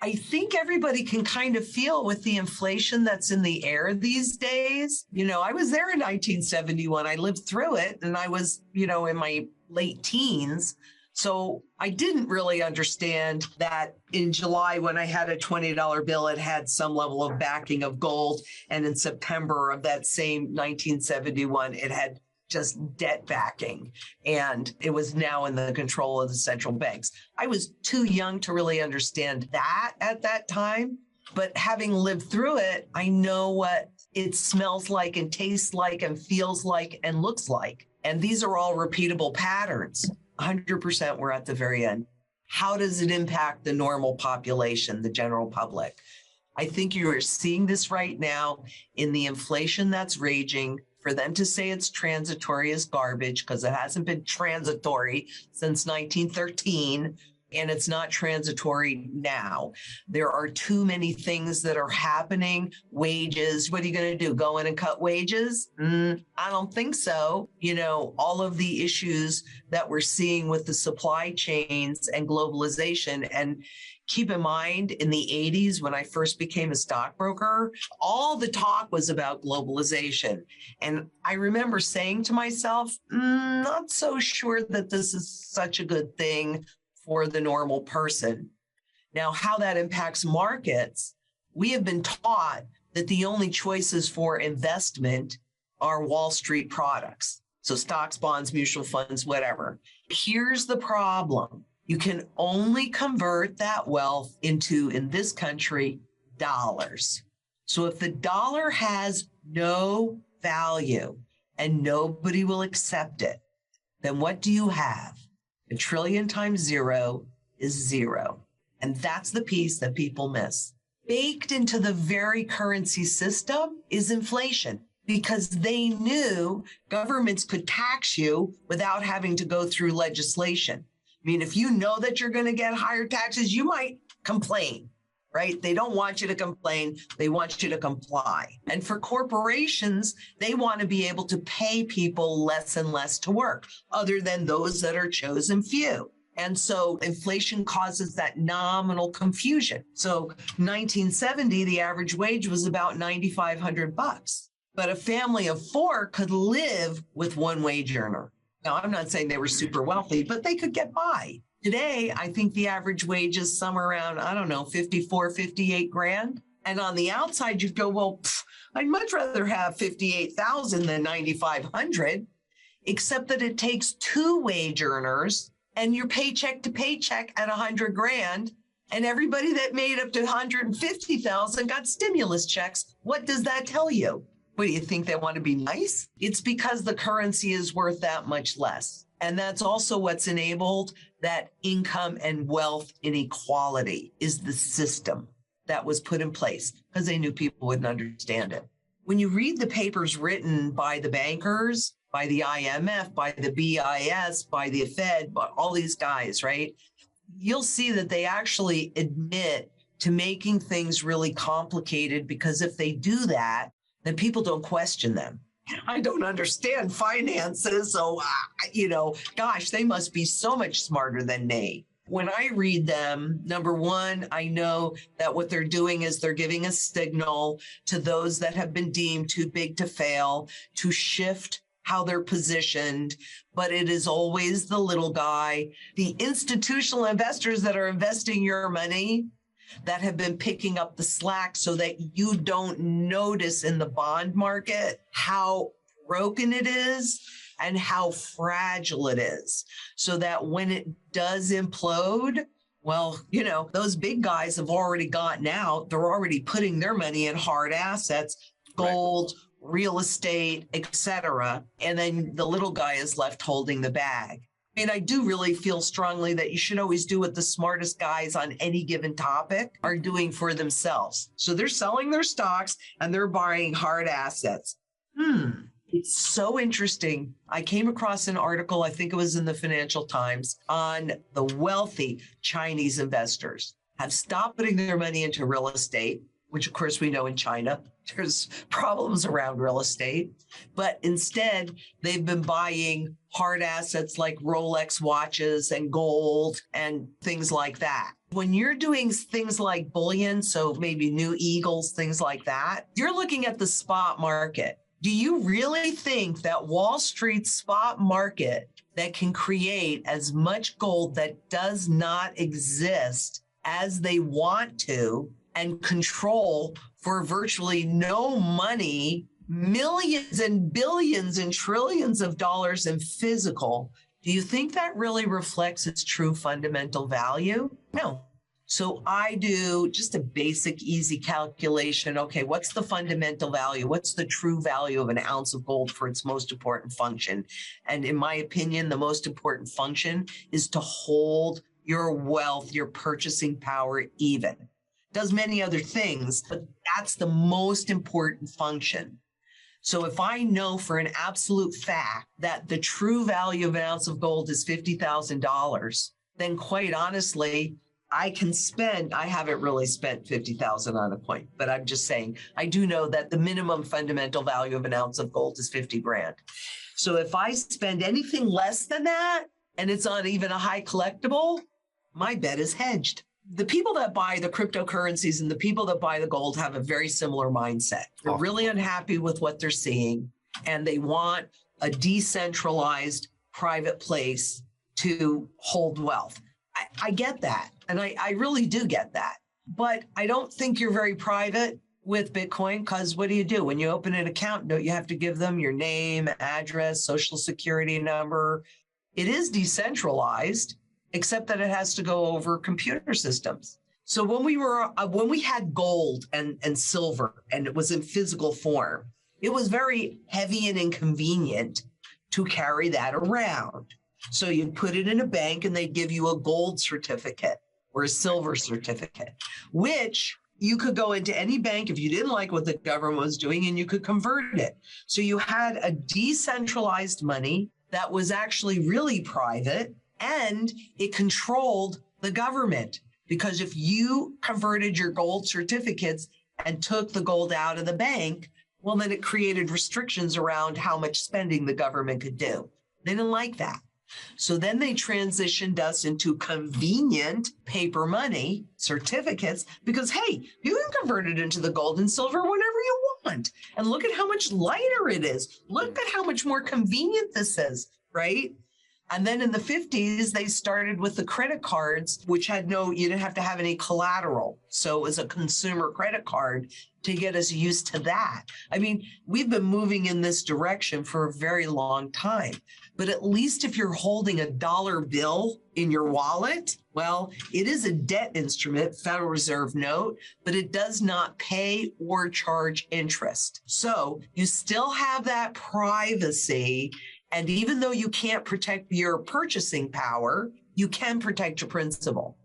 I think everybody can kind of feel with the inflation that's in the air these days. I was there in 1971. I lived through it and I was, in my late teens. So I didn't really understand that in July when I had a $20 bill, it had some level of backing of gold. And in September of that same 1971, it had just debt backing. And it was now in the control of the central banks. I was too young to really understand that at that time. But having lived through it, I know what it smells like and tastes like and feels like and looks like. And these are all repeatable patterns. 100% we're at the very end. How does it impact the normal population, the general public? I think you are seeing this right now in the inflation that's raging. For them to say it's transitory is garbage because it hasn't been transitory since 1913. And it's not transitory now. There are too many things that are happening. Wages, what are you going to do? Go in and cut wages? I don't think so. All of the issues that we're seeing with the supply chains and globalization. And keep in mind, in the 80s, when I first became a stockbroker, all the talk was about globalization. And I remember saying to myself, not so sure that this is such a good thing for the normal person. Now, how that impacts markets, we have been taught that the only choices for investment are Wall Street products. So stocks, bonds, mutual funds, whatever. Here's the problem. You can only convert that wealth into, in this country, dollars. So if the dollar has no value and nobody will accept it, then what do you have? A trillion times zero is zero. And that's the piece that people miss. Baked into the very currency system is inflation because they knew governments could tax you without having to go through legislation. I mean, if you know that you're going to get higher taxes, you might complain, right? They don't want you to complain. They want you to comply. And for corporations, they want to be able to pay people less and less to work, other than those that are chosen few. And so inflation causes that nominal confusion. So 1970, the average wage was about $9,500, but a family of four could live with one wage earner. Now, I'm not saying they were super wealthy, but they could get by. Today, I think the average wage is somewhere around, 54, 58 grand. And on the outside, you'd go, well, I'd much rather have 58,000 than 9,500, except that it takes two wage earners and you're paycheck to paycheck at 100 grand. And everybody that made up to 150,000 got stimulus checks. What does that tell you? What do you think they want to be nice? It's because the currency is worth that much less. And that's also what's enabled that income and wealth inequality is the system that was put in place because they knew people wouldn't understand it. When you read the papers written by the bankers, by the IMF, by the BIS, by the Fed, by all these guys, right? You'll see that they actually admit to making things really complicated because if they do that, then people don't question them. I don't understand finances, so, gosh, they must be so much smarter than me. When I read them, number one, I know that what they're doing is they're giving a signal to those that have been deemed too big to fail to shift how they're positioned, but it is always the little guy, the institutional investors that are investing your money that have been picking up the slack so that you don't notice in the bond market how broken it is and how fragile it is. So that when it does implode, well, those big guys have already gotten out. They're already putting their money in hard assets, gold, real estate, etc. And then the little guy is left holding the bag. I mean, I do really feel strongly that you should always do what the smartest guys on any given topic are doing for themselves. So they're selling their stocks and they're buying hard assets. It's so interesting. I came across an article, I think it was in the Financial Times, on the wealthy Chinese investors have stopped putting their money into real estate, which of course we know in China, there's problems around real estate. But instead, they've been buying hard assets like Rolex watches and gold and things like that. When you're doing things like bullion, so maybe new eagles, things like that, you're looking at the spot market. Do you really think that Wall Street's spot market that can create as much gold that does not exist as they want to and control for virtually no money, millions and billions and trillions of dollars in physical, do you think that really reflects its true fundamental value? No. So I do just a basic, easy calculation. Okay, what's the fundamental value? What's the true value of an ounce of gold for its most important function? And in my opinion, the most important function is to hold your wealth, your purchasing power even. Does many other things, but that's the most important function. So if I know for an absolute fact that the true value of an ounce of gold is $50,000, then quite honestly, I haven't really spent 50,000 on a coin, but I'm just saying, I do know that the minimum fundamental value of an ounce of gold is 50 grand. So if I spend anything less than that, and it's on even a high collectible, my bet is hedged. The people that buy the cryptocurrencies and the people that buy the gold have a very similar mindset. They're really unhappy with what they're seeing, and they want a decentralized private place to hold wealth. I get that, and I really do get that. But I don't think you're very private with Bitcoin, because what do? When you open an account, don't you have to give them your name, address, social security number? It is decentralized, except that it has to go over computer systems. So when we had gold and silver, and it was in physical form, it was very heavy and inconvenient to carry that around. So you'd put it in a bank and they'd give you a gold certificate or a silver certificate, which you could go into any bank if you didn't like what the government was doing, and you could convert it. So you had a decentralized money that was actually really private, and it controlled the government, because if you converted your gold certificates and took the gold out of the bank, well, then it created restrictions around how much spending the government could do. They didn't like that. So then they transitioned us into convenient paper money certificates, because, hey, you can convert it into the gold and silver whenever you want. And look at how much lighter it is. Look at how much more convenient this is, right? And then in the 50s, they started with the credit cards, which had you didn't have to have any collateral. So it was a consumer credit card to get us used to that. I mean, we've been moving in this direction for a very long time. But at least if you're holding a dollar bill in your wallet, well, it is a debt instrument, Federal Reserve note, but it does not pay or charge interest. So you still have that privacy. And even though you can't protect your purchasing power, you can protect your principal.